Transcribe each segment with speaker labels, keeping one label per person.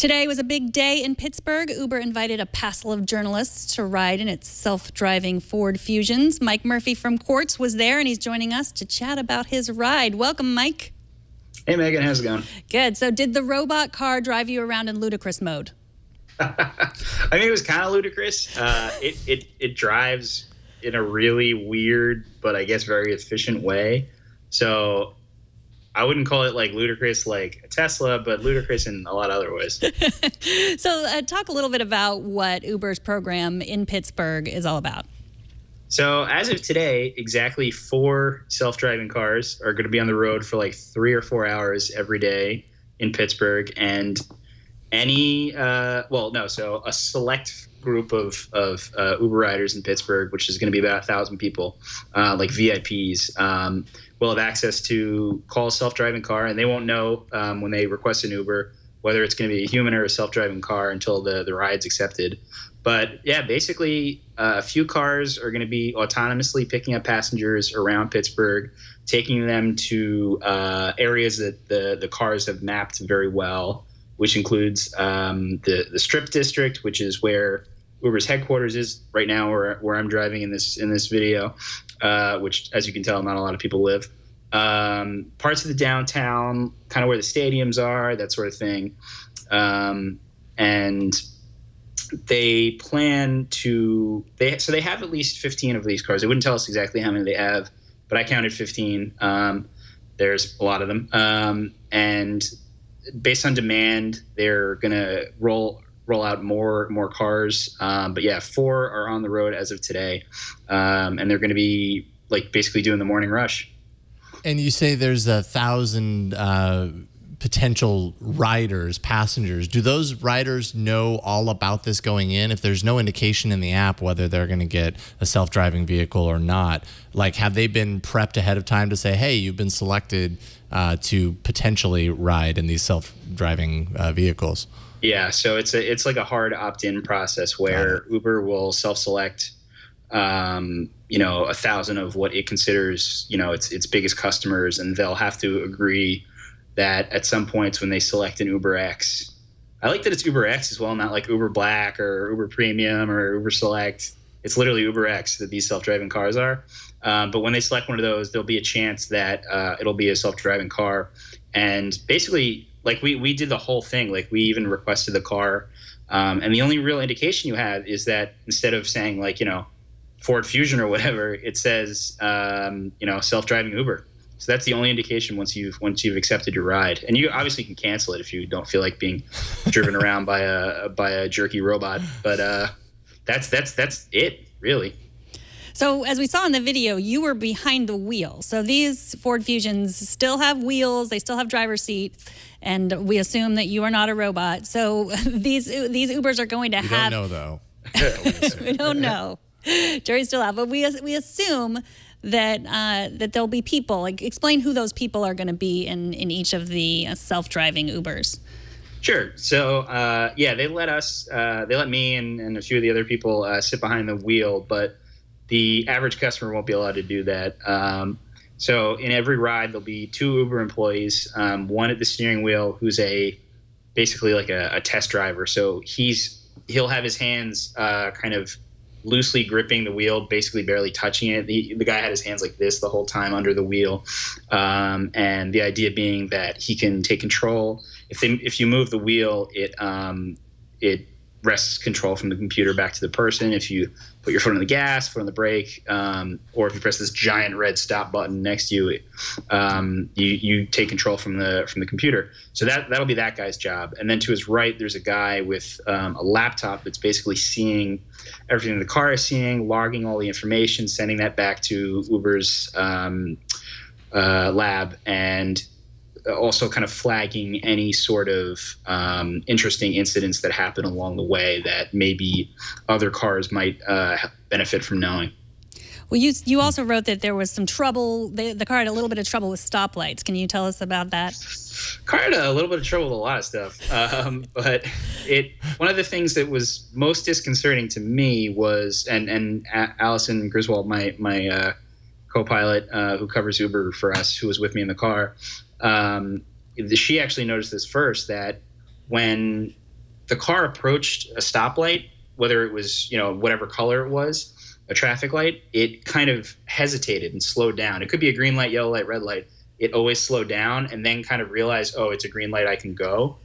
Speaker 1: Today was a big day in Pittsburgh. Uber invited a passel of journalists to ride in its self-driving Ford Fusions. Mike Murphy from Quartz was there, and he's joining us to chat about his ride. Welcome, Mike.
Speaker 2: Hey, Megan. How's it going?
Speaker 1: Good. So did the robot car drive you around in ludicrous mode?
Speaker 2: I mean, it was kind of ludicrous. It drives in a really weird, but I guess very efficient way. So I wouldn't call it like ludicrous like a Tesla, but ludicrous in a lot of other ways.
Speaker 1: So talk a little bit about what Uber's program in Pittsburgh is all about.
Speaker 2: So as of today, exactly 4 self-driving cars are going to be on the road for like 3 or 4 hours every day in Pittsburgh. And so a select group of Uber riders in Pittsburgh, which is going to be about 1,000 people, like VIPs, will have access to call a self-driving car, and they won't know when they request an Uber whether it's going to be a human or a self-driving car until the ride's accepted. But yeah, basically a few cars are going to be autonomously picking up passengers around Pittsburgh, taking them to areas that the cars have mapped very well, which includes the Strip District, which is where Uber's headquarters is right now, where I'm driving in this video, which, as you can tell, not a lot of people live. Parts of the downtown, kind of where the stadiums are, that sort of thing. And they plan to they have at least 15 of these cars. They wouldn't tell us exactly how many they have, but I counted 15. There's a lot of them. And based on demand, they're going to roll out more cars. But yeah, 4 are on the road as of today. And they're going to be like basically doing the morning rush.
Speaker 3: And you say there's 1,000 potential riders, passengers. Do those riders know all about this going in? If there's no indication in the app whether they're going to get a self-driving vehicle or not, like have they been prepped ahead of time to say, hey, you've been selected to potentially ride in these self-driving vehicles?
Speaker 2: Yeah, so it's like a hard opt-in process where Uber will self-select 1,000 of what it considers its biggest customers, and they'll have to agree that at some points when they select an Uber X, I like that it's Uber X as well, not like Uber Black or Uber Premium or Uber Select. It's literally Uber X that these self-driving cars are. But when they select one of those, there'll be a chance that it'll be a self-driving car. And basically, like we did the whole thing. Like we even requested the car. And the only real indication you have is that instead of saying like, Ford Fusion or whatever, it says, self-driving Uber. So that's the only indication once you've accepted your ride, and you obviously can cancel it if you don't feel like being driven around by a jerky robot. But that's it, really.
Speaker 1: So as we saw in the video, you were behind the wheel. So these Ford Fusions still have wheels, they still have driver's seat, and we assume that you are not a robot. So these Ubers are going to have.
Speaker 3: We don't know
Speaker 1: though. We don't know. Jury's still out, but we assume that there'll be people. Like, explain who those people are going to be in each of the self-driving Ubers.
Speaker 2: Sure. So they let me and a few of the other people sit behind the wheel, but the average customer won't be allowed to do that. So in every ride, there'll be 2 Uber employees, one at the steering wheel who's basically like a test driver. So he'll have his hands kind of loosely gripping the wheel, basically barely touching it. The guy had his hands like this the whole time under the wheel. And the idea being that he can take control. If you move the wheel, it wrests control from the computer back to the person. If you put your foot on the gas, foot on the brake, or if you press this giant red stop button next to you, you take control from the computer. So that'll be that guy's job. And then to his right, there's a guy with a laptop that's basically seeing everything the car is seeing, logging all the information, sending that back to Uber's lab, and also kind of flagging any sort of interesting incidents that happen along the way that maybe other cars might benefit from knowing.
Speaker 1: Well, you also wrote that there was some trouble. The car had a little bit of trouble with stoplights. Can you tell us about that?
Speaker 2: Car had a little bit of trouble with a lot of stuff. But one of the things that was most disconcerting to me was, and Allison Griswold, my co-pilot who covers Uber for us, who was with me in the car, she actually noticed this first, that when the car approached a stoplight, whether it was, whatever color it was, a traffic light, it kind of hesitated and slowed down. It could be a green light, yellow light, red light. It always slowed down and then kind of realized, oh, it's a green light, I can go.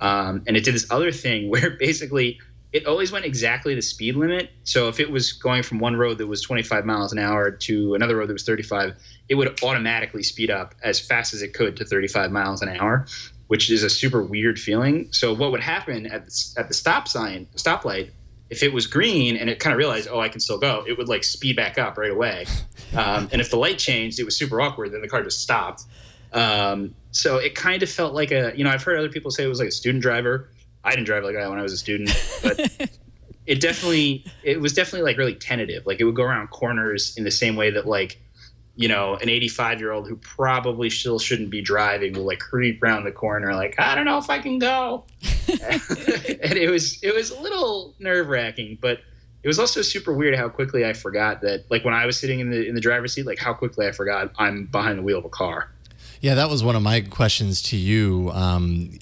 Speaker 2: And it did this other thing where basically it always went exactly the speed limit. So if it was going from one road that was 25 miles an hour to another road that was 35, it would automatically speed up as fast as it could to 35 miles an hour, which is a super weird feeling. So what would happen at the stoplight, if it was green and it kind of realized, oh, I can still go, it would like speed back up right away. And if the light changed, it was super awkward. Then the car just stopped. So it kind of felt like I've heard other people say it was like a student driver. I didn't drive like that when I was a student, but it was definitely like really tentative. Like it would go around corners in the same way that like, an 85-year-old who probably still shouldn't be driving will like creep around the corner like, I don't know if I can go. And it was a little nerve-wracking, but it was also super weird how quickly I forgot that, like when I was sitting in the driver's seat, like how quickly I forgot I'm behind the wheel of a car.
Speaker 3: Yeah, that was one of my questions to you,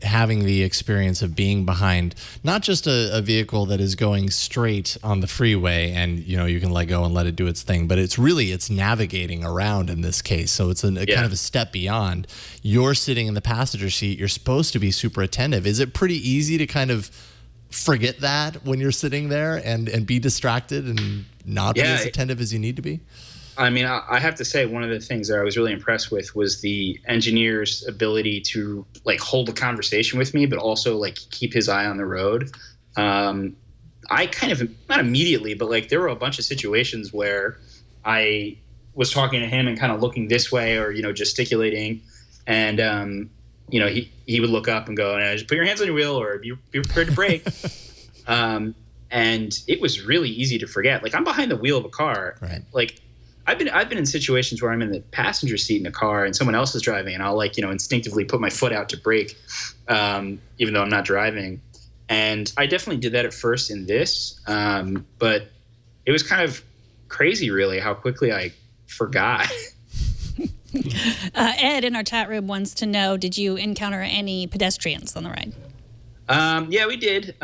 Speaker 3: having the experience of being behind not just a vehicle that is going straight on the freeway and, you can let go and let it do its thing, but it's navigating around in this case. So it's kind of a step beyond. You're sitting in the passenger seat. You're supposed to be super attentive. Is it pretty easy to kind of forget that when you're sitting there and be distracted and not be as attentive as you need to be?
Speaker 2: I mean, I have to say one of the things that I was really impressed with was the engineer's ability to like hold a conversation with me, but also like keep his eye on the road. I kind of, not immediately, but like there were a bunch of situations where I was talking to him and kind of looking this way or, gesticulating. And, he would look up and go, just put your hands on your wheel or be prepared to brake. And it was really easy to forget. Like I'm behind the wheel of a car.
Speaker 3: Right.
Speaker 2: Like, I've been in situations where I'm in the passenger seat in a car and someone else is driving and I'll like, instinctively put my foot out to brake, even though I'm not driving. And I definitely did that at first in this. But it was kind of crazy really how quickly I forgot.
Speaker 1: Ed in our chat room wants to know, did you encounter any pedestrians on the ride?
Speaker 2: Yeah, we did.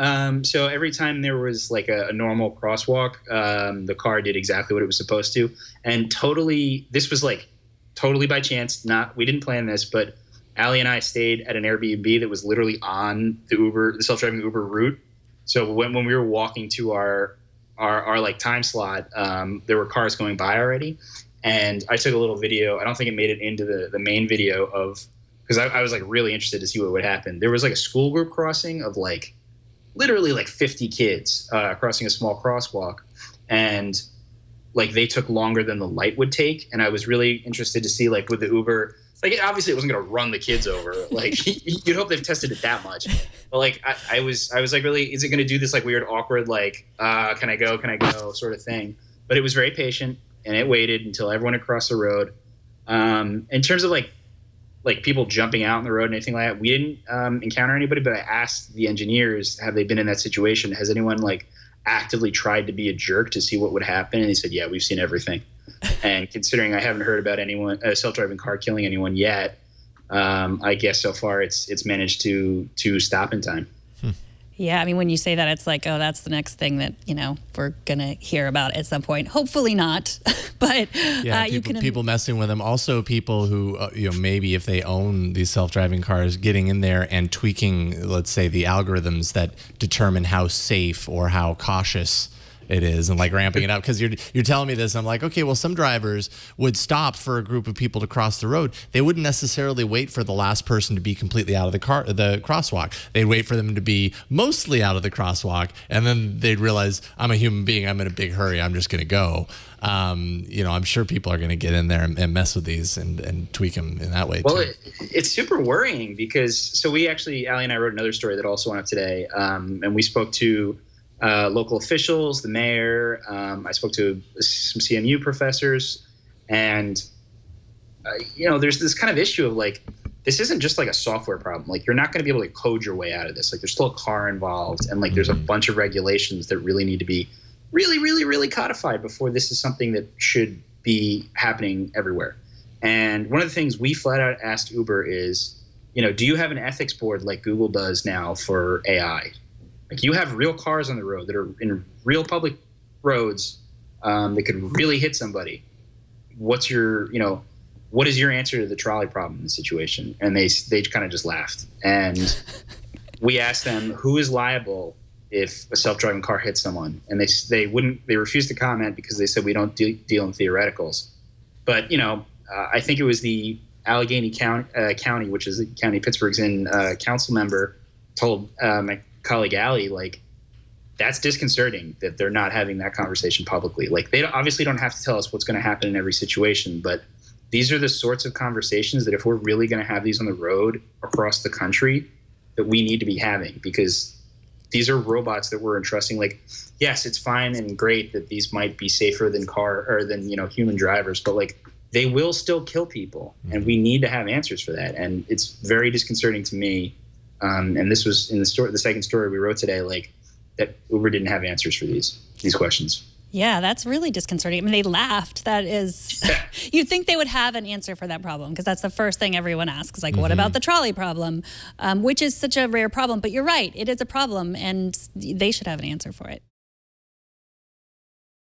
Speaker 2: So every time there was like a normal crosswalk, the car did exactly what it was supposed to. And this was like totally by chance. We didn't plan this, but Allie and I stayed at an Airbnb that was literally on the self-driving Uber route. So when we were walking to our like time slot, there were cars going by already. And I took a little video. I don't think it made it into the main video because I was like really interested to see what would happen. There was like a school group crossing of like literally like 50 kids crossing a small crosswalk. And like they took longer than the light would take. And I was really interested to see like with the Uber, like obviously it wasn't going to run the kids over. Like you'd hope they've tested it that much. But like I was like, really, is it going to do this like weird, awkward, like, can I go sort of thing? But it was very patient and it waited until everyone had crossed the road. In terms of like people jumping out on the road and anything like that, we didn't encounter anybody, but I asked the engineers, have they been in that situation? Has anyone like actively tried to be a jerk to see what would happen? And they said, yeah, we've seen everything. And considering I haven't heard about a self-driving car killing anyone yet, I guess so far it's managed to stop in time.
Speaker 1: Yeah, I mean, when you say that, it's like, oh, that's the next thing that, we're going to hear about at some point. Hopefully not. But
Speaker 3: yeah, people messing with them. Also, people who, maybe if they own these self-driving cars, getting in there and tweaking, let's say, the algorithms that determine how safe or how cautious it is and like ramping it up. Because you're telling me this, and I'm like, okay, well, some drivers would stop for a group of people to cross the road. They wouldn't necessarily wait for the last person to be completely out of the crosswalk. They'd wait for them to be mostly out of the crosswalk, and then they'd realize, I'm a human being, I'm in a big hurry, I'm just going to go. I'm sure people are going to get in there and mess with these and tweak them in that way.
Speaker 2: Well,
Speaker 3: too.
Speaker 2: It's super worrying because we actually, Allie and I wrote another story that also went up today, and we spoke to local officials, the mayor. I spoke to some CMU professors, and there's this kind of issue of like, this isn't just like a software problem. Like you're not going to be able to code your way out of this. Like there's still a car involved, and like there's a bunch of regulations that really need to be really, really, really codified before this is something that should be happening everywhere. And one of the things we flat out asked Uber is, do you have an ethics board like Google does now for AI? Like, you have real cars on the road that are in real public roads that could really hit somebody. What is your answer to the trolley problem in the situation? And they kind of just laughed. And we asked them, who is liable if a self-driving car hits someone? And they refused to comment because they said we don't deal in theoreticals. But, I think it was the Allegheny County, which is the county Pittsburgh's in, council member told my colleague Allie, like, that's disconcerting that they're not having that conversation publicly. Like, they obviously don't have to tell us what's going to happen in every situation, but these are the sorts of conversations that if we're really going to have these on the road across the country, that we need to be having, because these are robots that we're entrusting. Like, yes, it's fine and great that these might be safer than human drivers, but like, they will still kill people, and we need to have answers for that. And it's very disconcerting to me. And this was in the second story we wrote today, like, that Uber didn't have answers for these questions.
Speaker 1: Yeah, that's really disconcerting. I mean, they laughed. That is, you'd think they would have an answer for that problem, because that's the first thing everyone asks. Like, what about the trolley problem, which is such a rare problem? But you're right, it is a problem, and they should have an answer for it.